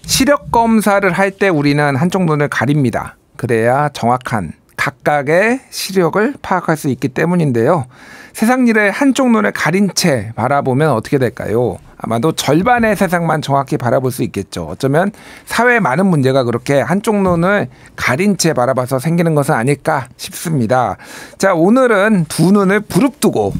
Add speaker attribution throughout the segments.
Speaker 1: 시력 검사를 할 때 우리는 한쪽 눈을 가립니다. 그래야 정확한 각각의 시력을 파악할 수 있기 때문인데요. 세상 일을 한쪽 눈을 가린 채 바라보면 어떻게 될까요? 아마도 절반의 세상만 정확히 바라볼 수 있겠죠. 어쩌면 사회의 많은 문제가 그렇게 한쪽 눈을 가린 채 바라봐서 생기는 것은 아닐까 싶습니다. 자, 오늘은 두 눈을 부릅뜨고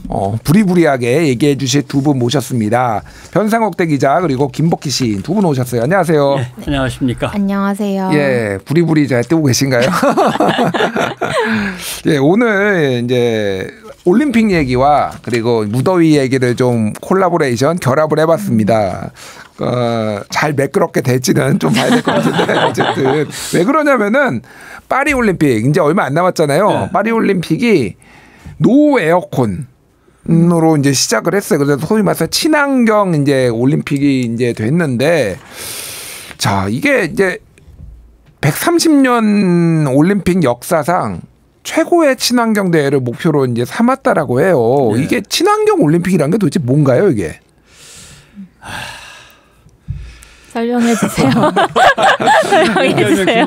Speaker 1: 부리부리하게 얘기해 주실 두 분 모셨습니다. 변상옥대 기자 그리고 김복희 시인 두 분 오셨어요. 안녕하세요.
Speaker 2: 네, 안녕하십니까.
Speaker 3: 안녕하세요.
Speaker 1: 예, 부리부리 잘 뜨고 계신가요? 예, 오늘 이제 올림픽 얘기와 그리고 무더위 얘기를 좀 콜라보레이션 결합을 해봤습니다. 잘 매끄럽게 될지는 좀 봐야 될 것 같은데 어쨌든 왜 그러냐면은 파리 올림픽 이제 얼마 안 남았잖아요. 네. 파리 올림픽이 노 에어컨으로 이제 시작을 했어요. 그래서 소위 말해서 친환경 이제 올림픽이 이제 됐는데 자 이게 이제 130년 올림픽 역사상 최고의 친환경 대회를 목표로 이제 삼았다라고 해요. 네. 이게 친환경 올림픽이란 게 도대체 뭔가요, 이게?
Speaker 3: 설명해 주세요. 설명해 주세요.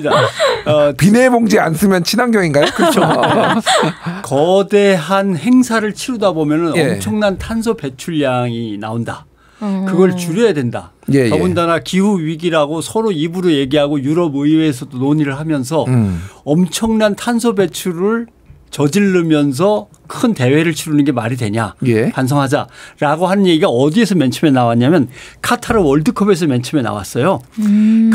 Speaker 1: 비닐봉지 안 쓰면 친환경인가요?
Speaker 2: 그렇죠. 거대한 행사를 치르다 보면은 엄청난 탄소 배출량이 나온다. 그걸 줄여야 된다. 더군다나 기후 위기라고 서로 입으로 얘기하고 유럽 의회에서도 논의를 하면서 엄청난 탄소 배출을 저지르면서 큰 대회를 치르는 게 말이 되냐 반성하자라고 하는 얘기가 어디에서 맨 처음에 나왔냐면 카타르 월드컵에서 맨 처음에 나왔어요.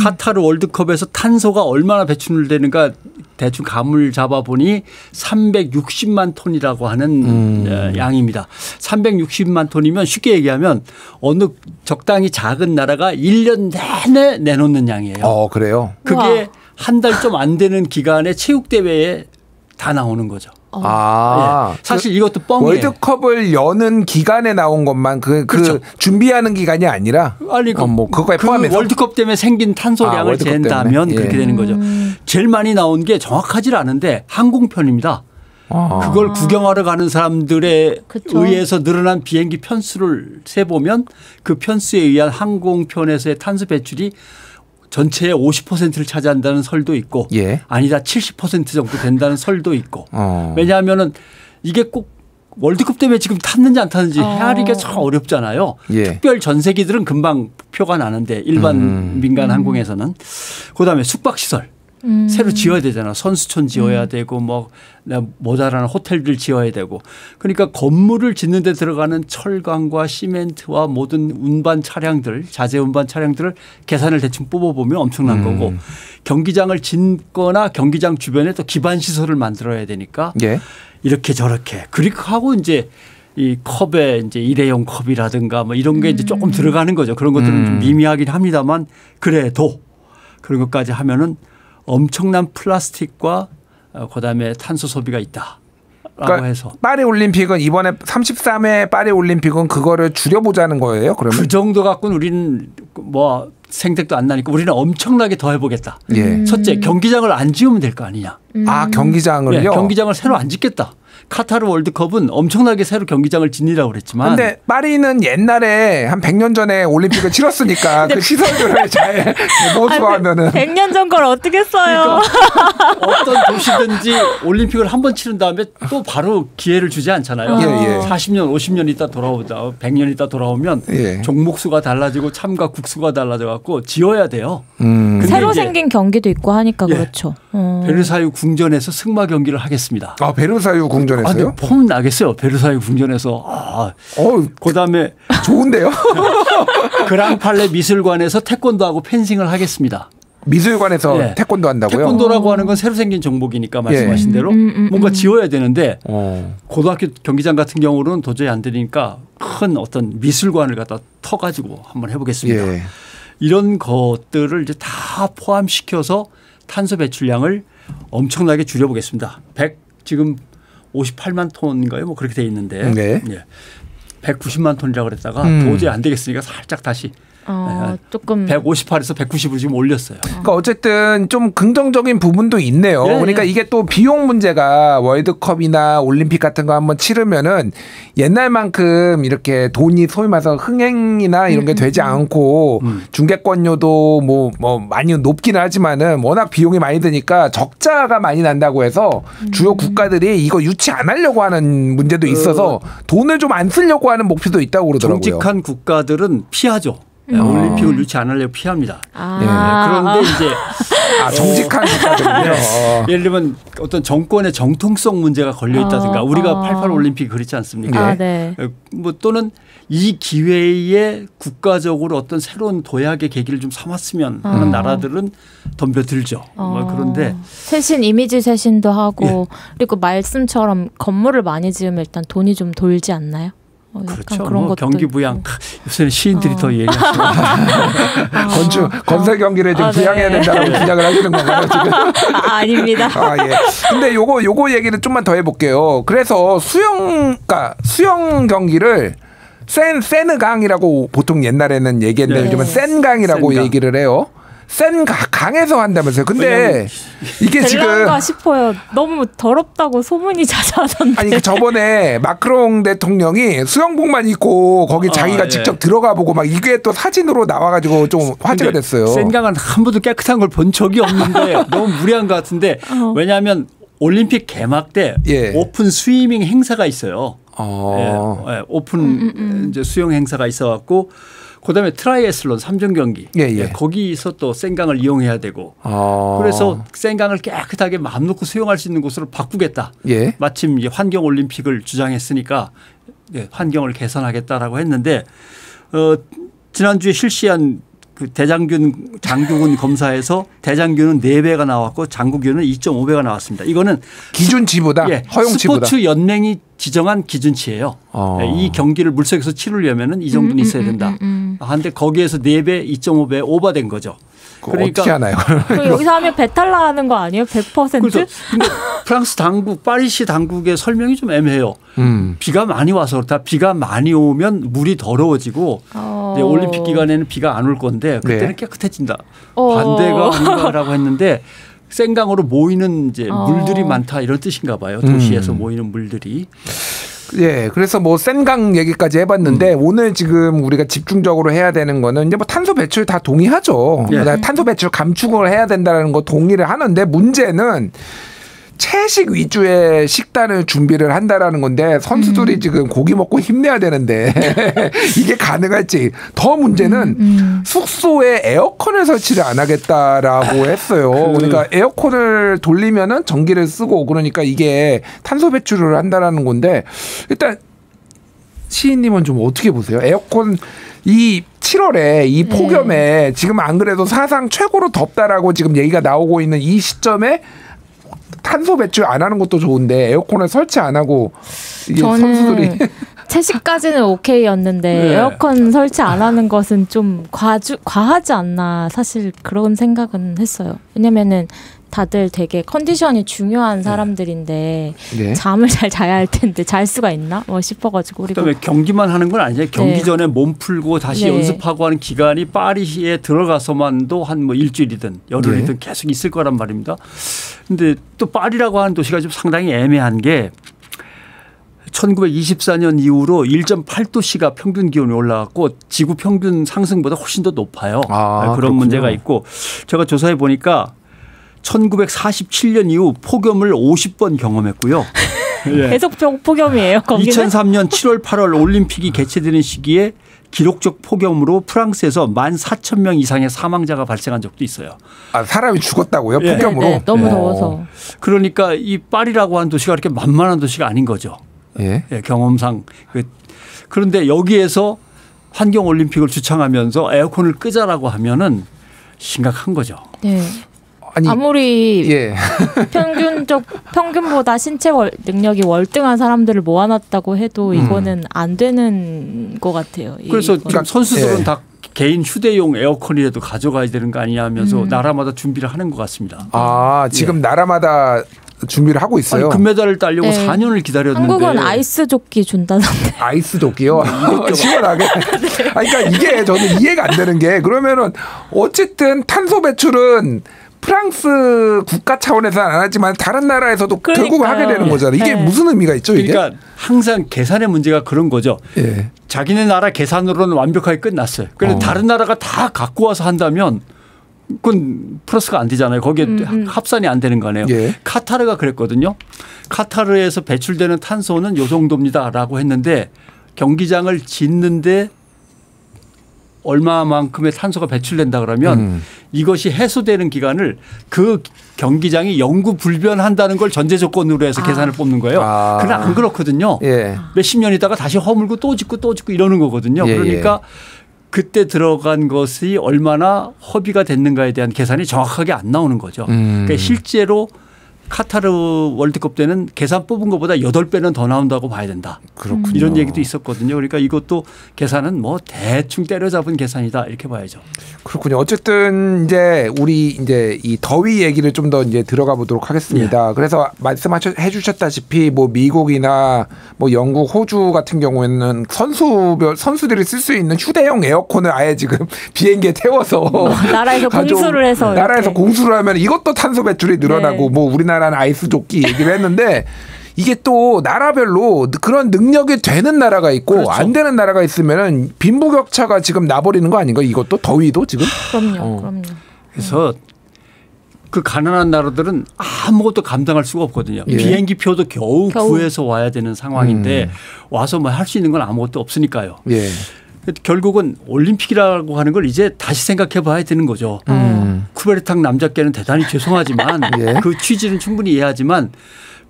Speaker 2: 카타르 월드컵에서 탄소가 얼마나 배출되는가 대충 감을 잡아보니 360만 톤이라고 하는 양입니다. 360만 톤이면 쉽게 얘기하면 어느 적당히 작은 나라가 1년 내내 내놓는 양이에요.
Speaker 1: 그래요?
Speaker 2: 그게 한 달 좀 안 되는 기간에 체육대회에 다 나오는 거죠. 예. 사실 이것도 뻥이에요.
Speaker 1: 월드컵을 여는 기간에 나온 것만 그렇죠. 준비하는 기간이 아니라
Speaker 2: 아니
Speaker 1: 뭐 그거에
Speaker 2: 그
Speaker 1: 포함해서
Speaker 2: 월드컵 때문에 생긴 탄소량을 잰다면 그렇게 되는 거죠. 제일 많이 나온 게 정확하지 않은데 항공편입니다. 그걸 구경하러 가는 사람들에 의해서 늘어난 비행기 편수를 세보면 그 편수에 의한 항공편에서의 탄소 배출이 전체의 50%를 차지한다는 설도 있고 아니다 70% 정도 된다는 설도 있고 왜냐하면은 이게 꼭 월드컵 때문에 지금 탔는지 안 탔는지 헤아리기가 참 어렵잖아요. 특별 전세기들은 금방 표가 나는데 일반 민간 항공에서는 그다음에 숙박시설 새로 지어야 되잖아. 선수촌 지어야 되고 뭐 모자라는 호텔들 지어야 되고 그러니까 건물을 짓는 데 들어가는 철강과 시멘트와 모든 운반 차량들 자재 운반 차량들을 계산을 대충 뽑아보면 엄청난 거고 경기장을 짓거나 경기장 주변에 또 기반 시설을 만들어야 되니까 이렇게 저렇게 그렇게 하고 이제 이 컵에 이제 일회용 컵이라든가 뭐 이런 게 이제 조금 들어가는 거죠. 그런 것들은 좀 미미하긴 합니다만 그래도 그런 것까지 하면은 엄청난 플라스틱과 그다음에 탄소 소비가 있다라고
Speaker 1: 그러니까
Speaker 2: 해서
Speaker 1: 파리 올림픽은 이번에 33회 파리 올림픽은 그거를 줄여보자는 거예요. 그러면
Speaker 2: 그 정도 갖고는 우리는 뭐 생색도 안 나니까 우리는 엄청나게 더 해보겠다. 첫째 경기장을 안 지으면 될 거 아니냐.
Speaker 1: 경기장을요?
Speaker 2: 경기장을 새로 안 짓겠다. 카타르 월드컵은 엄청나게 새로 경기장을 짓는다고 그랬지만
Speaker 1: 근데 파리는 옛날에 한 100년 전에 올림픽을 치렀으니까 그 시설들을 잘 보수하면은
Speaker 3: 100년 전 걸 어떻게 써요?
Speaker 2: 그러니까 어떤 도시든지 올림픽을 한 번 치른 다음에 또 바로 기회를 주지 않잖아요. 40년 50년 있다 돌아오다 100년 있다 돌아오면 종목 수가 달라지고 참가 국수가 달라져 갖고 지어야 돼요.
Speaker 3: 새로 생긴 경기도 있고 하니까 그렇죠.
Speaker 2: 베르사유 궁전에서 승마 경기를 하겠습니다.
Speaker 1: 베르사유 궁전에서요?
Speaker 2: 폼 나겠어요. 베르사유 궁전에서. 그다음에
Speaker 1: 좋은데요?
Speaker 2: 그랑팔레 미술관에서 태권도하고 펜싱을 하겠습니다.
Speaker 1: 미술관에서 태권도 한다고요?
Speaker 2: 태권도라고 하는 건 새로 생긴 종목이니까 말씀하신 대로 뭔가 지어야 되는데 고등학교 경기장 같은 경우는 도저히 안 되니까 큰 어떤 미술관을 갖다 터가지고 한번 해보겠습니다. 이런 것들을 이제 다 포함시켜서 탄소 배출량을 엄청나게 줄여보겠습니다. 지금 58만 톤인가요? 뭐 그렇게 돼 있는데 190만 톤이라고 그랬다가 도저히 안 되겠으니까 살짝 다시
Speaker 3: 조금
Speaker 2: 158에서 190으로 지금 올렸어요.
Speaker 1: 그러니까 어쨌든 좀 긍정적인 부분도 있네요. 그러니까 이게 또 비용 문제가 월드컵이나 올림픽 같은 거 한번 치르면은 옛날만큼 이렇게 돈이 소위 말해서 흥행이나 이런 게 되지 않고 중계권료도 뭐 많이 높긴 하지만은 워낙 비용이 많이 드니까 적자가 많이 난다고 해서 주요 국가들이 이거 유치 안 하려고 하는 문제도 있어서 돈을 좀 안 쓰려고 하는 목표도 있다고 그러더라고요.
Speaker 2: 정직한 국가들은 피하죠. 올림픽을 유치 안 하려고 피합니다. 그런데 이제
Speaker 1: 정직한 국가들은요.
Speaker 2: 예를 들면 어떤 정권의 정통성 문제가 걸려 있다든가 우리가 88 올림픽이 그렇지 않습니까? 뭐 또는 이 기회에 국가적으로 어떤 새로운 도약의 계기를 좀 삼았으면 하는 나라들은 덤벼들죠. 그런데
Speaker 3: 쇄신 이미지 쇄신도 하고 그리고 말씀처럼 건물을 많이 지으면 일단 돈이 좀 돌지 않나요?
Speaker 2: 그렇죠. 그런 뭐 경기 부양 요새는 시인들이 더 얘기하시고
Speaker 1: 건설 경기를 좀 부양해야 된다고 주장을 하시는 건가요 지금?
Speaker 3: 아닙니다.
Speaker 1: 예. 근데 요거 얘기를 좀만 더 해볼게요. 그래서 수영 경기를 세느강이라고 보통 옛날에는 얘기했는데 요즘은 센강이라고 얘기를 해요. 센 강에서 한다면서요. 근데 이게 지금
Speaker 3: 될란가 싶어요. 너무 더럽다고 소문이 자자하던데.
Speaker 1: 아니 저번에 마크롱 대통령이 수영복만 입고 거기 자기가 직접 들어가 보고 막 이게 또 사진으로 나와가지고 좀 화제가 됐어요.
Speaker 2: 센강은 한 번도 깨끗한 걸 본 적이 없는데 너무 무리한 것 같은데 왜냐하면 올림픽 개막 때 오픈 스위밍 행사가 있어요. 오픈 이제 수영 행사가 있어갖고. 그다음에 트라이애슬론 3종 경기 거기서 또 센강을 이용해야 되고 그래서 센강을 깨끗하게 마음 놓고 수영할 수 있는 곳으로 바꾸겠다. 마침 환경 올림픽을 주장했으니까 환경을 개선하겠다라고 했는데 지난주에 실시한 그 대장균 장균 검사에서 대장균은 4배가 나왔고 장구균은 2.5배가 나왔습니다. 이거는
Speaker 1: 기준치보다 허용치보다
Speaker 2: 스포츠 연맹이 지정한 기준치예요. 이 경기를 물속에서 치르려면은 이 정도는 있어야 된다. 한데 거기에서 4배, 2.5배 오버된 거죠.
Speaker 1: 그러니까 어떻게 하나요?
Speaker 3: 여기서 하면 배탈 나는 거 아니에요? 100%?
Speaker 2: 그래서 근데 프랑스 당국, 파리시 당국의 설명이 좀 애매해요. 비가 많이 와서 그렇다. 비가 많이 오면 물이 더러워지고 올림픽 기간에는 비가 안 올 건데 그때는 깨끗해진다. 반대가 아닌가라고 했는데 센강으로 모이는 이제 물들이 많다 이런 뜻인가 봐요. 도시에서 모이는 물들이.
Speaker 1: 그래서 뭐 센강 얘기까지 해봤는데 오늘 지금 우리가 집중적으로 해야 되는 거는 이제 뭐 탄소 배출 다 동의하죠. 탄소 배출 감축을 해야 된다는 거 동의를 하는데 문제는 채식 위주의 식단을 준비를 한다라는 건데 선수들이 지금 고기 먹고 힘내야 되는데 이게 가능할지. 더 문제는 숙소에 에어컨을 설치를 안 하겠다라고 했어요. 그러니까 에어컨을 돌리면은 전기를 쓰고 그러니까 이게 탄소 배출을 한다라는 건데 일단 시인님은 좀 어떻게 보세요? 에어컨 이 7월에 이 폭염에 지금 안 그래도 사상 최고로 덥다라고 지금 얘기가 나오고 있는 이 시점에 탄소 배출 안 하는 것도 좋은데 에어컨을 설치 안 하고 이게 선수들이
Speaker 3: 채식까지는 오케이였는데 에어컨 설치 안 하는 것은 좀 과하지 않나 사실 그런 생각은 했어요. 왜냐면은 다들 되게 컨디션이 중요한 사람들인데 잠을 잘 자야 할 텐데 잘 수가 있나 싶어가지고.
Speaker 2: 그다음에 경기만 하는 건 아니에요. 경기 전에 몸 풀고 다시 연습하고 하는 기간이 파리시에 들어가서만도 한 뭐 일주일이든 열흘이든 계속 있을 거란 말입니다. 그런데 또 파리라고 하는 도시가 좀 상당히 애매한 게 1924년 이후로 1.8도씨가 평균 기온이 올라갔고 지구 평균 상승보다 훨씬 더 높아요. 그런 그렇군요. 문제가 있고 제가 조사해 보니까 1947년 이후 폭염을 50번 경험했고요.
Speaker 3: 계속 폭염이에요. 거기는?
Speaker 2: 2003년 7월 8월 올림픽이 개최되는 시기에 기록적 폭염으로 프랑스에서 14,000명 이상의 사망자가 발생한 적도 있어요.
Speaker 1: 사람이 죽었다고요? 폭염으로?
Speaker 3: 너무 더워서.
Speaker 2: 그러니까 이 파리라고 하는 도시가 그렇게 만만한 도시가 아닌 거죠. 경험상. 그런데 여기에서 환경올림픽을 주창하면서 에어컨을 끄자라고 하면은 심각한 거죠.
Speaker 3: 아무리 평균보다 신체 능력이 월등한 사람들을 모아놨다고 해도 이거는 안 되는 것 같아요.
Speaker 2: 그래서 선수들은 다 개인 휴대용 에어컨이라도 가져가야 되는 거 아니냐 하면서 나라마다 준비를 하는 것 같습니다.
Speaker 1: 지금 나라마다 준비를 하고 있어요.
Speaker 2: 아니, 금메달을 따려고 4년을 기다렸는데.
Speaker 3: 한국은 아이스 조끼 준다던데.
Speaker 1: 아이스 조끼요? 시원하게. 그러니까 이게 저는 이해가 안 되는 게 그러면은 어쨌든 탄소 배출은 프랑스 국가 차원에서는 안 하지만 다른 나라에서도 결국은 하게 되는 거잖아요. 이게 무슨 의미가 있죠? 이게?
Speaker 2: 그러니까 항상 계산의 문제가 그런 거죠.
Speaker 1: 예.
Speaker 2: 자기네 나라 계산으로는 완벽하게 끝났어요. 그런데 다른 나라가 다 갖고 와서 한다면 그건 플러스가 안 되잖아요. 거기에 합산이 안 되는 거네요.
Speaker 1: 예.
Speaker 2: 카타르가 그랬거든요. 카타르에서 배출되는 탄소는 요 정도입니다라고 했는데 경기장을 짓는데 얼마만큼의 탄소가 배출된다 그러면 이것이 해소되는 기간을 그 경기장이 영구 불변한다는 걸 전제 조건으로 해서 계산을 뽑는 거예요. 그러나 안 그렇거든요.
Speaker 1: 예.
Speaker 2: 몇십 년 있다가 다시 허물고 또 짓고 이러는 거거든요.
Speaker 1: 예,
Speaker 2: 그러니까 그때 들어간 것이 얼마나 허비가 됐는가에 대한 계산이 정확하게 안 나오는 거죠. 그러니까 실제로 카타르 월드컵 때는 계산 뽑은 것보다 8배는 더 나온다고 봐야 된다.
Speaker 1: 그렇군요.
Speaker 2: 이런 얘기도 있었거든요. 그러니까 이것도 계산은 뭐 대충 때려잡은 계산이다 이렇게 봐야죠.
Speaker 1: 그렇군요. 어쨌든 이제 우리 이제 이 더위 얘기를 좀 더 이제 들어가 보도록 하겠습니다. 그래서 말씀해 주셨다시피 뭐 미국이나 뭐 영국, 호주 같은 경우에는 선수들이 쓸 수 있는 휴대용 에어컨을 아예 지금 비행기에 태워서
Speaker 3: 나라에서 공수를 해서
Speaker 1: 나라에서 공수를 하면 이것도 탄소 배출이 늘어나고 뭐 우리나라는 아이스 조끼 얘기를 했는데 이게 또 나라별로 그런 능력이 되는 나라가 있고
Speaker 2: 그렇죠.
Speaker 1: 안 되는 나라가 있으면은 빈부격차가 지금 나버리는 거 아닌가? 이것도 더위도 지금?
Speaker 3: 그럼요.
Speaker 2: 그래서 그 가난한 나라들은 아무것도 감당할 수가 없거든요.
Speaker 1: 예.
Speaker 2: 비행기 표도 겨우 구해서 와야 되는 상황인데 와서 뭐 할 수 있는 건 아무것도 없으니까요.
Speaker 1: 예.
Speaker 2: 결국은 올림픽이라고 하는 걸 이제 다시 생각해 봐야 되는 거죠. 쿠베르탕 남자께는 대단히 죄송하지만
Speaker 1: 예.
Speaker 2: 그 취지는 충분히 이해하지만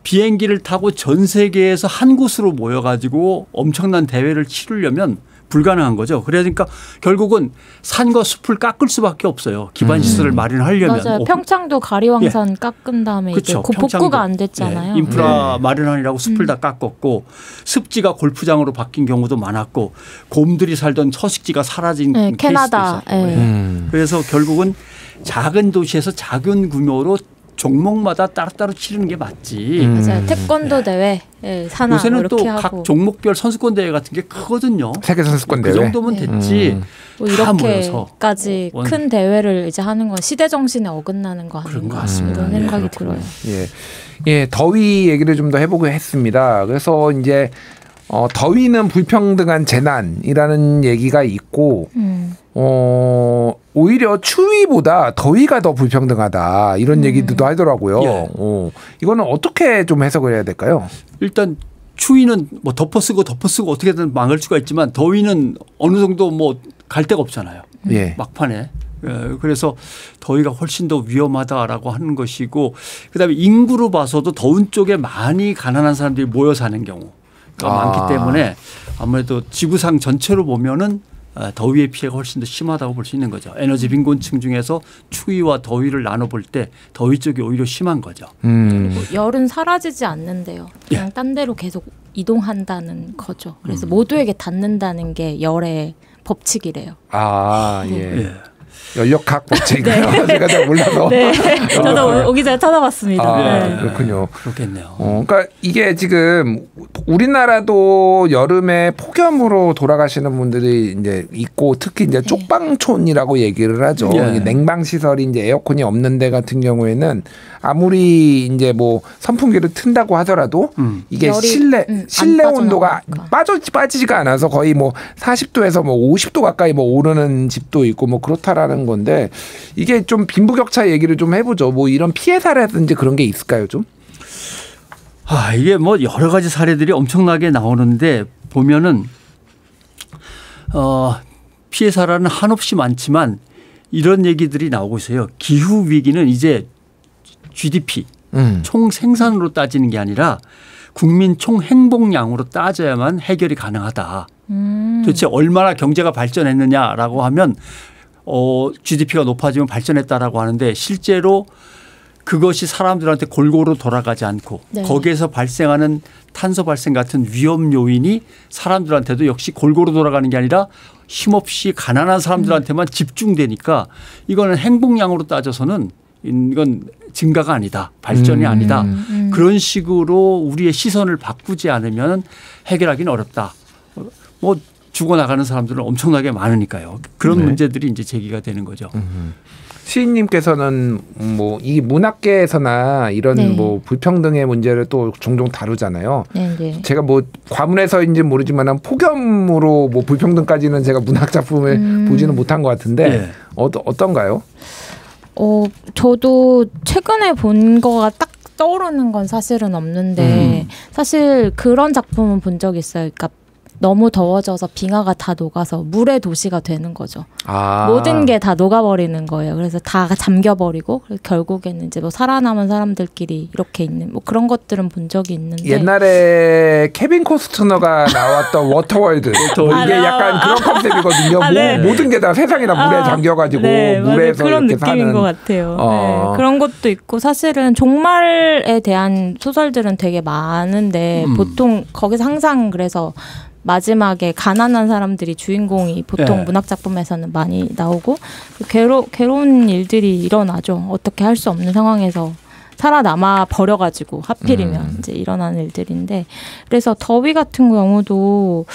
Speaker 2: 비행기를 타고 전 세계에서 한 곳으로 모여가지고 엄청난 대회를 치르려면 불가능한 거죠. 그러니까 결국은 산과 숲을 깎을 수밖에 없어요. 기반 시설을 마련하려면.
Speaker 3: 맞아요. 평창도 가리왕산 깎은 다음에
Speaker 2: 그렇죠.
Speaker 3: 이제 복구가 안 됐잖아요.
Speaker 2: 인프라 마련하느라고 숲을 다 깎았고 습지가 골프장으로 바뀐 경우도 많았고 곰들이 살던 서식지가 사라진 케이스도
Speaker 3: 캐나다.
Speaker 2: 있었고. 그래서 결국은 작은 도시에서 작은 규모로 종목마다 따로따로 치르는 게 맞지.
Speaker 3: 맞아요. 태권도 대회, 산악
Speaker 2: 요새는
Speaker 3: 이렇게
Speaker 2: 또
Speaker 3: 하고.
Speaker 2: 각 종목별 선수권 대회 같은 게 크거든요.
Speaker 1: 세계 선수권
Speaker 2: 그
Speaker 1: 대회.
Speaker 2: 정도면 됐지.
Speaker 3: 뭐
Speaker 2: 다 모여서.
Speaker 3: 이렇게까지 큰 대회를 이제 하는 건 시대 정신에 어긋나는 거
Speaker 2: 그런
Speaker 3: 아닌가
Speaker 2: 것 같습니다.
Speaker 3: 이런 생각이
Speaker 2: 네,
Speaker 3: 들어요.
Speaker 1: 예, 더위 얘기를 좀 더 해보고 했습니다. 그래서 이제 더위는 불평등한 재난이라는 얘기가 있고, 오히려 추위보다 더위가 더 불평등하다 이런 얘기도 하더라고요.
Speaker 2: 예.
Speaker 1: 이거는 어떻게 좀 해석을 해야 될까요?
Speaker 2: 일단 추위는 뭐 덮어쓰고 어떻게든 막을 수가 있지만 더위는 어느 정도 뭐 갈 데가 없잖아요.
Speaker 1: 예.
Speaker 2: 막판에. 그래서 더위가 훨씬 더 위험하다라고 하는 것이고 그다음에 인구로 봐서도 더운 쪽에 많이 가난한 사람들이 모여 사는 경우가 많기 때문에 아무래도 지구상 전체로 보면은 더위의 피해가 훨씬 더 심하다고 볼 수 있는 거죠. 에너지 빈곤층 중에서 추위와 더위를 나눠볼 때 더위 쪽이 오히려 심한 거죠.
Speaker 3: 그리고 열은 사라지지 않는데요. 그냥 딴 데로 계속 이동한다는 거죠. 그래서 모두에게 닿는다는 게 열의 법칙이래요.
Speaker 1: 예. 연력학 법칙인가요? 제가 잘 몰라서.
Speaker 3: 네. 저도 오기 전에 찾아봤습니다.
Speaker 1: 그렇군요.
Speaker 2: 그렇겠네요.
Speaker 1: 그러니까 이게 지금 우리나라도 여름에 폭염으로 돌아가시는 분들이 이제 있고 특히 이제 쪽방촌이라고 얘기를 하죠. 냉방 시설이 이제 에어컨이 없는 데 같은 경우에는 아무리 이제 뭐 선풍기를 튼다고 하더라도 이게 실내 온도가 빠지지가 않아서 거의 뭐 40도에서 뭐 50도 가까이 뭐 오르는 집도 있고 뭐 그렇다라는 건데 이게 좀 빈부격차 얘기를 좀 해보죠. 뭐 이런 피해 사례라든지 그런 게 있을까요, 좀?
Speaker 2: 이게 뭐 여러 가지 사례들이 엄청나게 나오는데 보면은 피해 사례는 한없이 많지만 이런 얘기들이 나오고 있어요. 기후 위기는 이제 GDP 총 생산으로 따지는 게 아니라 국민 총 행복량으로 따져야만 해결이 가능하다. 도대체 얼마나 경제가 발전했느냐라고 하면 GDP가 높아지면 발전했다라고 하는데 실제로 그것이 사람들한테 골고루 돌아가지 않고 거기에서 발생하는 탄소 발생 같은 위험 요인이 사람들한테도 역시 골고루 돌아가는 게 아니라 힘없이 가난한 사람들한테만 집중되니까 이거는 행복량으로 따져서는 이건 증가가 아니다. 발전이 아니다. 그런 식으로 우리의 시선을 바꾸지 않으면 해결하기는 어렵다. 뭐 죽어나가는 사람들은 엄청나게 많으니까요. 그런 문제들이 이제 제기가 되는 거죠.
Speaker 1: 시인님께서는 뭐 이 문학계에서나 이런 뭐 불평등의 문제를 또 종종 다루잖아요. 제가 뭐 과문해서인지 모르지만 폭염으로 뭐 불평등까지는 제가 문학 작품을 보지는 못한 것 같은데 어떤가요?
Speaker 3: 저도 최근에 본 거가 딱 떠오르는 건 사실은 없는데 사실 그런 작품은 본 적 있어요. 그러니까 너무 더워져서 빙하가 다 녹아서 물의 도시가 되는 거죠. 모든 게 다 녹아버리는 거예요. 그래서 다 잠겨버리고 결국에는 이제 뭐 살아남은 사람들끼리 이렇게 있는 뭐 그런 것들은 본 적이 있는데
Speaker 1: 옛날에 케빈 코스트너가 나왔던 워터월드 이게 약간 그런 컨셉이거든요. 모든 게 다 세상이 다 물에 잠겨가지고 물에서
Speaker 3: 그런
Speaker 1: 이렇게
Speaker 3: 느낌인
Speaker 1: 사는
Speaker 3: 것 같아요. 그런 것도 있고 사실은 종말에 대한 소설들은 되게 많은데 보통 거기서 항상 그래서 마지막에 가난한 사람들이 주인공이 보통 문학 작품에서는 많이 나오고 괴로운 일들이 일어나죠. 어떻게 할 수 없는 상황에서 살아남아 버려가지고 하필이면 이제 일어나는 일들인데 그래서 더위 같은 경우도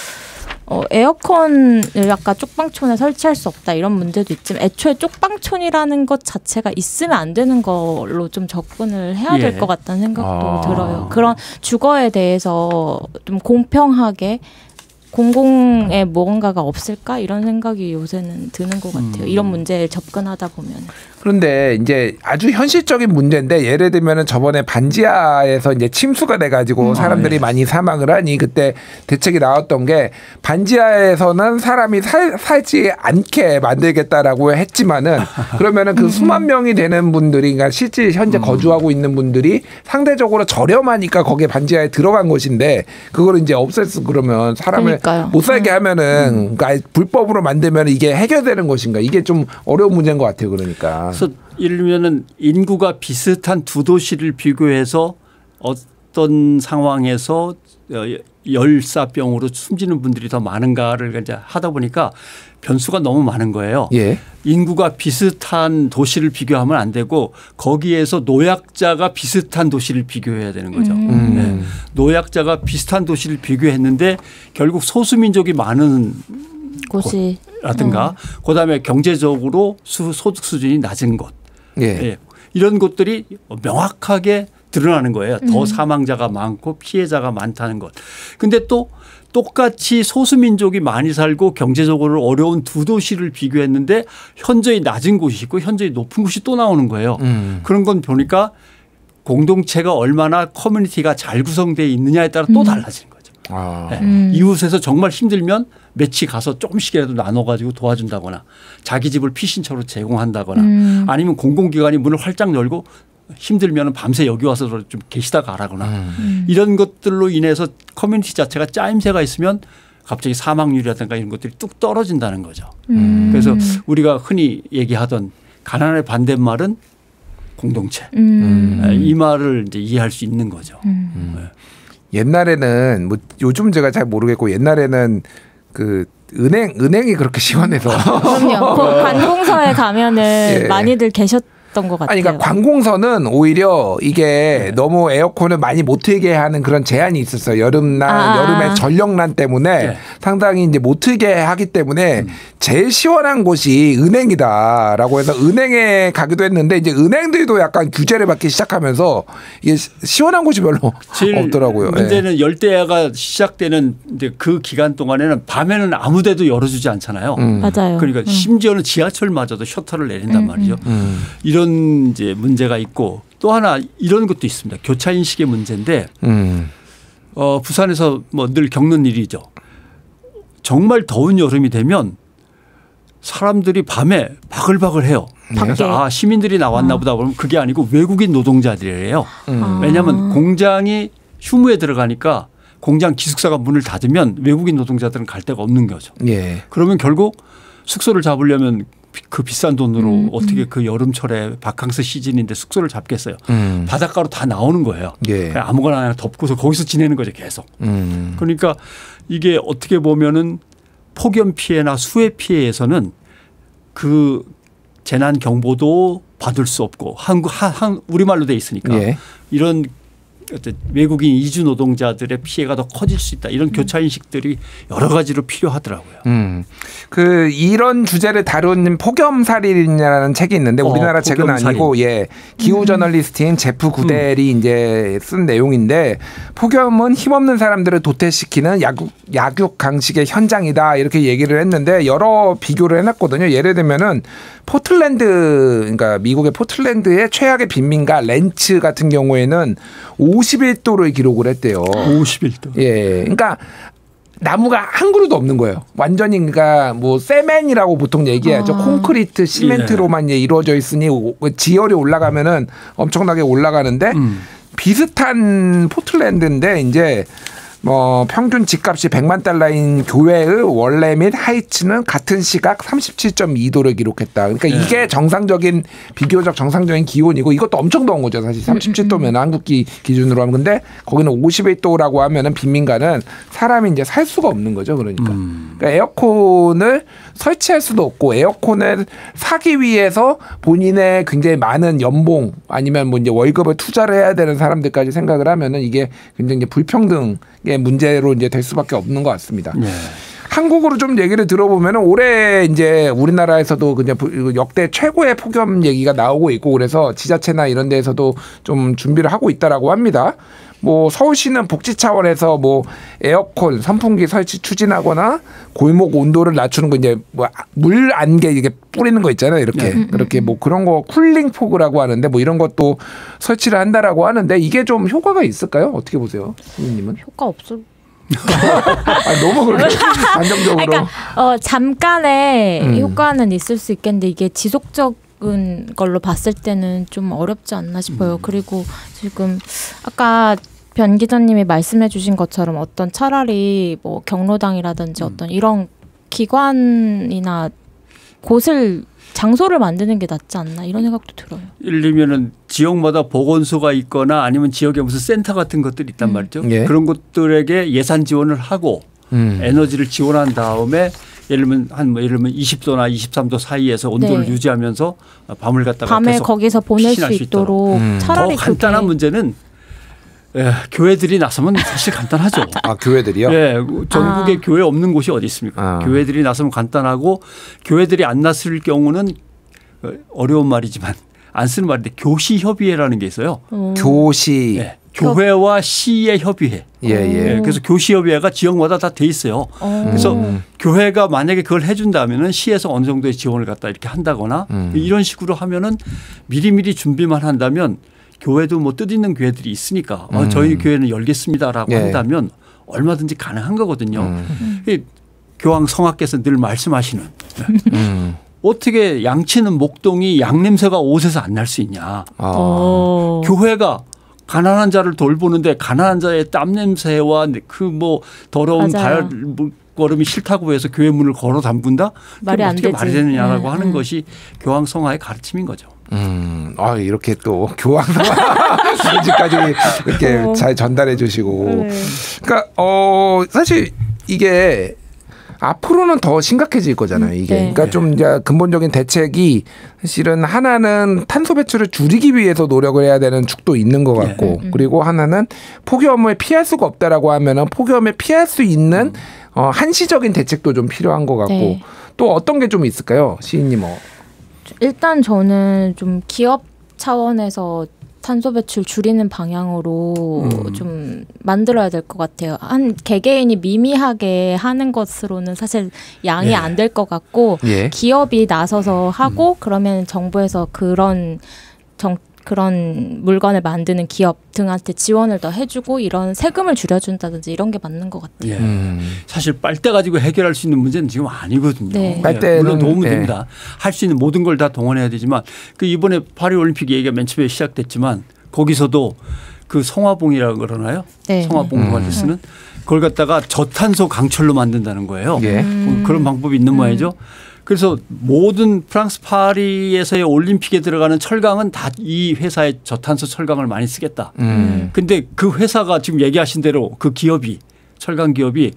Speaker 3: 에어컨을 아까 쪽방촌에 설치할 수 없다 이런 문제도 있지만 애초에 쪽방촌이라는 것 자체가 있으면 안 되는 걸로 좀 접근을 해야 될 것 같다는 생각도 들어요. 그런 주거에 대해서 좀 공평하게 공공의 무언가가 없을까 이런 생각이 요새는 드는 것 같아요. 이런 문제에 접근하다 보면.
Speaker 1: 그런데 이제 아주 현실적인 문제인데 예를 들면은 저번에 반지하에서 이제 침수가 돼가지고 사람들이 많이 사망을 하니 그때 대책이 나왔던 게 반지하에서는 사람이 살지 않게 만들겠다라고 했지만은 그러면은 그 수만 명이 되는 분들이 그러니까 실제 현재 거주하고 있는 분들이 상대적으로 저렴하니까 거기에 반지하에 들어간 것인데 그거를 이제 없앴어 그러면 사람을 못 살게 하면은 그러니까 불법으로 만들면 이게 해결되는 것인가 이게 좀 어려운 문제인 것 같아요. 그러니까.
Speaker 2: 그래서 예를 들면은 인구가 비슷한 두 도시를 비교해서 어떤 상황에서 열사병으로 숨지는 분들이 더 많은가를 이제 하다 보니까 변수가 너무 많은 거예요. 인구가 비슷한 도시를 비교하면 안 되고 거기에서 노약자가 비슷한 도시를 비교해야 되는 거죠. 노약자가 비슷한 도시를 비교했는데 결국 소수민족이 많은 곳이 라든가 그다음에 경제적으로 소득 수준이 낮은 곳 이런 것들이 명확하게 드러나는 거예요. 더 사망자가 많고 피해자가 많다는 것. 근데 또 똑같이 소수민족이 많이 살고 경제적으로 어려운 두 도시를 비교했는데 현저히 낮은 곳이 있고 현저히 높은 곳이 또 나오는 거예요. 그런 건 보니까 공동체가 얼마나 커뮤니티가 잘 구성되어 있느냐에 따라 또 달라지는 거죠. 이웃에서 정말 힘들면 매치 가서 조금씩이라도 나눠가지고 도와준다거나 자기 집을 피신처로 제공한다거나 아니면 공공기관이 문을 활짝 열고 힘들면 밤새 여기 와서 좀 계시다 가라거나 이런 것들로 인해서 커뮤니티 자체가 짜임새가 있으면 갑자기 사망률이라든가 이런 것들이 뚝 떨어진다는 거죠. 그래서 우리가 흔히 얘기하던 가난의 반대말은 공동체. 이 말을 이제 이해할 수 있는 거죠.
Speaker 1: 옛날에는 뭐 요즘 제가 잘 모르겠고 옛날에는 그 은행이 그렇게 시원해서
Speaker 3: 그럼요. 관공서에 가면은 많이들 계셨던 것 같아요.
Speaker 1: 아니, 그러니까 관공서는 오히려 이게 너무 에어컨을 많이 못 틀게 하는 그런 제한이 있었어요. 여름에 전력난 때문에 상당히 이제 못 틀게 하기 때문에 제일 시원한 곳이 은행이다라고 해서 은행에 가기도 했는데 이제 은행들도 약간 규제를 받기 시작하면서 이게 시원한 곳이 별로 없더라고요.
Speaker 2: 문제는 열대야가 시작되는 이제 그 기간 동안에는 밤에는 아무데도 열어주지 않잖아요.
Speaker 3: 맞아요.
Speaker 2: 그러니까 심지어는 지하철마저도 셔터를 내린단 말이죠. 이런 이제 문제가 있고 또 하나 이런 것도 있습니다. 교차 인식의 문제인데 부산에서 뭐 늘 겪는 일이죠. 정말 더운 여름이 되면 사람들이 밤에 바글바글해요. 그래서 시민들이 나왔나 보다 그러면 그게 아니고 외국인 노동자들이에요. 왜냐하면 공장이 휴무에 들어가니까 공장 기숙사가 문을 닫으면 외국인 노동자들은 갈 데가 없는 거죠. 그러면 결국 숙소를 잡으려면 그 비싼 돈으로 어떻게 그 여름철에 바캉스 시즌인데 숙소를 잡겠어요. 바닷가로 다 나오는 거예요. 그냥 아무거나 덮고서 거기서 지내는 거죠 계속. 그러니까 이게 어떻게 보면은 폭염 피해나 수해 피해에서는 그 재난 경보도 받을 수 없고 우리말로 돼 있으니까
Speaker 1: 예.
Speaker 2: 이런 외국인 이주 노동자들의 피해가 더 커질 수 있다. 이런 교차 인식들이 여러 가지로 필요하더라고요.
Speaker 1: 이런 주제를 다룬 폭염살인이라는 책이 있는데 우리나라 책은 아니고 기후 저널리스트인 제프 구델이 이제 쓴 내용인데 폭염은 힘없는 사람들을 도태시키는 약육 강식의 현장이다 이렇게 얘기를 했는데 여러 비교를 해놨거든요. 예를 들면은 포틀랜드 그러니까 미국의 포틀랜드의 최악의 빈민가 렌츠 같은 경우에는 51도를 기록을 했대요.
Speaker 2: 51도.
Speaker 1: 예. 그러니까 나무가 한 그루도 없는 거예요. 완전히 그러니까 뭐 세멘이라고 보통 얘기하죠. 콘크리트, 시멘트로만 이루어져 있으니 지열이 올라가면은 엄청나게 올라가는데 비슷한 포틀랜드인데 이제 뭐 평균 집값이 100만 달러인 교외의 원래 및 하이츠는 같은 시각 37.2도를 기록했다. 그러니까 이게 정상적인 비교적 정상적인 기온이고 이것도 엄청 더운 거죠. 사실 37도면 한국 기준으로 하면 근데 거기는 51도라고 하면은 빈민가는 사람이 이제 살 수가 없는 거죠. 그러니까 에어컨을 설치할 수도 없고 에어컨을 사기 위해서 본인의 굉장히 많은 연봉 아니면 뭐 이제 월급을 투자를 해야 되는 사람들까지 생각을 하면은 이게 굉장히 불평등의 문제로 이제 될 수밖에 없는 것 같습니다. 네. 한국으로 좀 얘기를 들어보면 올해 이제 우리나라에서도 그냥 역대 최고의 폭염 얘기가 나오고 있고 그래서 지자체나 이런 데에서도 좀 준비를 하고 있다라고 합니다. 뭐 서울시는 복지 차원에서 뭐 에어컨, 선풍기 설치 추진하거나 골목 온도를 낮추는 거 이제 뭐 물 안개 이게 뿌리는 거 있잖아요. 이렇게 그렇게 뭐 그런 거 쿨링 포그라고 하는데 뭐 이런 것도 설치를 한다라고 하는데 이게 좀 효과가 있을까요? 어떻게 보세요, 선생님은?
Speaker 3: 효과 없어.
Speaker 1: 아니, 너무 그렇게 안정적으로.
Speaker 3: 그러니까 잠깐의 효과는 있을 수 있겠는데 이게 지속적인 걸로 봤을 때는 좀 어렵지 않나 싶어요. 그리고 지금 아까 변 기자님이 말씀해 주신 것처럼 어떤 차라리 뭐 경로당이라든지 어떤 이런 기관이나 장소를 만드는 게 낫지 않나 이런 생각도 들어요.
Speaker 2: 예를 들면은 지역마다 보건소가 있거나 아니면 지역에 무슨 센터 같은 것들이 있단 말이죠.
Speaker 1: 예.
Speaker 2: 그런 것들에게 예산 지원을 하고 에너지를 지원한 다음에 예를 들면 예를 들면 20도나 23도 사이에서 온도를 유지하면서 밤을 갖다가
Speaker 3: 밤에
Speaker 2: 계속
Speaker 3: 거기서 보낼 수 있도록 차라리
Speaker 2: 더 간단한 문제는 교회들이 나서면 사실 간단하죠.
Speaker 1: 아, 교회들이요?
Speaker 2: 네, 전국에 교회 없는 곳이 어디 있습니까? 교회들이 나서면 간단하고 교회들이 안 나설 경우는 어려운 말이지만 안 쓰는 말인데 교시협의회라는 게 있어요.
Speaker 1: 교시.
Speaker 2: 네, 교회와 시의 협의회. 네, 그래서 교시협의회가 지역마다 다 돼 있어요. 그래서 교회가 만약에 그걸 해준다면은 시에서 어느 정도의 지원을 갖다 이렇게 한다거나 이런 식으로 하면은 미리미리 준비만 한다면 교회도 뭐 뜻있는 교회들이 있으니까 저희 교회는 열겠습니다라고 한다면 얼마든지 가능한 거거든요. 교황 성하께서 늘 말씀하시는 어떻게 양치는 목동이 양냄새가 옷에서 안 날 수 있냐. 교회가 가난한 자를 돌보는데 가난한 자의 땀 냄새와 그 뭐 더러운 발걸음이 싫다고 해서 교회 문을 걸어 담근다?
Speaker 3: 말이 안
Speaker 2: 어떻게
Speaker 3: 되지.
Speaker 2: 말이 되느냐라고 하는 것이 교황 성하의 가르침인 거죠.
Speaker 1: 이렇게 또 교황까지 이렇게 잘 전달해 주시고. 그러니까 사실 이게 앞으로는 더 심각해질 거잖아요. 이게. 그러니까 좀 이제 근본적인 대책이 사실은 하나는 탄소 배출을 줄이기 위해서 노력을 해야 되는 축도 있는 것 같고 그리고 하나는 폭염을 피할 수가 없다라고 하면은 폭염을 피할 수 있는 한시적인 대책도 좀 필요한 것 같고 또 어떤 게 좀 있을까요? 시인님
Speaker 3: 일단 저는 좀 기업 차원에서 탄소 배출 줄이는 방향으로 좀 만들어야 될 것 같아요. 한 개개인이 미미하게 하는 것으로는 사실 양이 안 될 것 같고 기업이 나서서 하고 그러면 정부에서 그런 물건을 만드는 기업 등한테 지원을 더 해주고 이런 세금을 줄여준다든지 이런 게 맞는 것 같아요.
Speaker 2: 사실 빨대 가지고 해결할 수 있는 문제는 지금 아니거든요.
Speaker 1: 빨대는
Speaker 2: 물론 도움은 됩니다. 할 수 있는 모든 걸 다 동원해야 되지만 그 이번에 파리올림픽 얘기가 맨 처음에 시작됐지만 거기서도 그 성화봉이라고 그러나요? 성화봉 관리 쓰는 그걸 갖다가 저탄소 강철로 만든다는 거예요. 그런 방법이 있는 모양이죠. 그래서 모든 프랑스 파리에서의 올림픽에 들어가는 철강은 다 이 회사의 저탄소 철강을 많이 쓰겠다. 근데 그 회사가 지금 얘기하신 대로 그 기업이 철강 기업이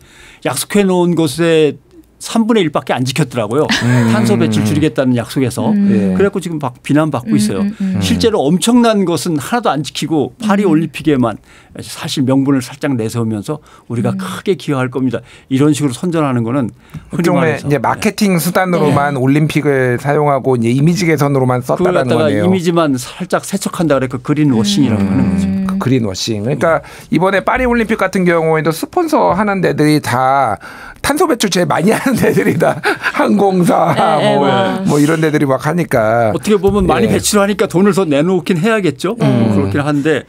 Speaker 2: 약속해 놓은 곳에 3분의 1밖에 안 지켰더라고요. 탄소 배출 줄이겠다는 약속에서. 그래갖고 지금 막 비난받고 있어요. 실제로 엄청난 것은 하나도 안 지키고 파리 올림픽에만 사실 명분을 살짝 내세우면서 우리가 크게 기여할 겁니다. 이런 식으로 선전하는 거는 흔히 말해서
Speaker 1: 이제 마케팅 수단으로만 올림픽을 사용하고 이제 이미지 개선으로만 썼다는 거네요.
Speaker 2: 이미지만 살짝 세척한다 그래 그 그린워싱이라고 하는 거죠.
Speaker 1: 그 그린워싱. 그러니까 이번에 파리 올림픽 같은 경우에도 스폰서 하는 데들이 다 탄소 배출 제일 많이 하는 데들이다. 항공사 뭐 이런 데들이 막 하니까
Speaker 2: 어떻게 보면 많이 배출하니까 돈을 더 내놓긴 해야겠죠. 그렇긴 한데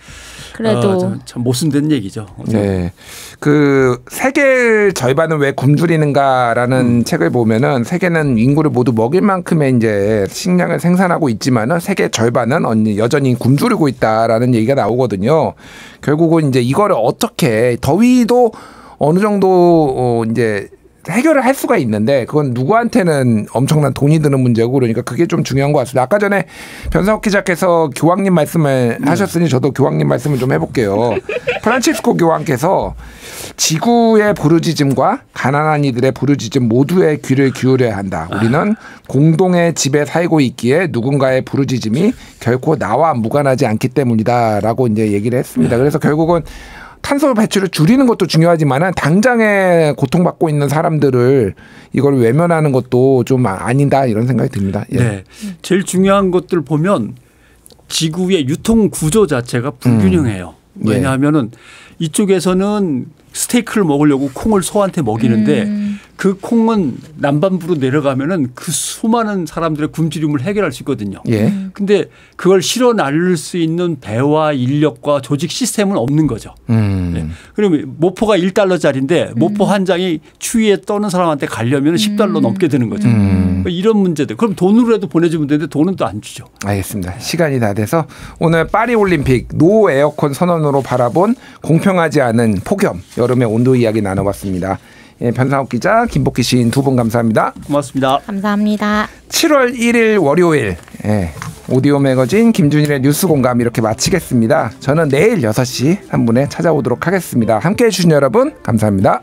Speaker 3: 그래도
Speaker 2: 참 모순된 얘기죠.
Speaker 1: 네, 그 세계 절반은 왜 굶주리는가라는 책을 보면은 세계는 인구를 모두 먹일 만큼의 이제 식량을 생산하고 있지만은 세계 절반은 여전히 굶주리고 있다라는 얘기가 나오거든요. 결국은 이제 이거를 어떻게 더위도 어느 정도 이제 해결을 할 수가 있는데 그건 누구한테는 엄청난 돈이 드는 문제고 그러니까 그게 좀 중요한 것 같습니다. 아까 전에 변상욱 기자께서 교황님 말씀을 하셨으니 저도 교황님 말씀을 좀 해볼게요. 프란치스코 교황께서 지구의 부르짖음과 가난한 이들의 부르짖음 모두의 귀를 기울여야 한다. 우리는 공동의 집에 살고 있기에 누군가의 부르짖음이 결코 나와 무관하지 않기 때문이다라고 이제 얘기를 했습니다. 그래서 결국은 탄소 배출을 줄이는 것도 중요하지만 당장에 고통받고 있는 사람들을 이걸 외면하는 것도 좀 아니다 이런 생각이 듭니다. 예.
Speaker 2: 네, 제일 중요한 것들 보면 지구의 유통 구조 자체가 불균형해요. 왜냐하면은 이쪽에서는 스테이크를 먹으려고 콩을 소한테 먹이는데 그 콩은 남반부로 내려가면은 그 수많은 사람들의 굶주림을 해결할 수 있거든요. 근데 그걸 실어 날릴 수 있는 배와 인력과 조직 시스템은 없는 거죠. 네. 그러면 모포가 $1짜리인데 모포 한 장이 추위에 떠는 사람한테 가려면 $10 넘게 드는 거죠. 이런 문제들. 그럼 돈으로라도 보내주면 되는데 돈은 또 안 주죠.
Speaker 1: 알겠습니다. 시간이 다 돼서 오늘 파리 올림픽 노 에어컨 선언으로 바라본 공평하지 않은 폭염 여름의 온도 이야기 나눠봤습니다. 예, 변상욱 기자, 김복희 시인 두 분 감사합니다.
Speaker 2: 고맙습니다.
Speaker 3: 감사합니다.
Speaker 1: 7월 1일 월요일 오디오 매거진 김준일의 뉴스 공감 이렇게 마치겠습니다. 저는 내일 6시 3분에 찾아오도록 하겠습니다. 함께해 주신 여러분 감사합니다.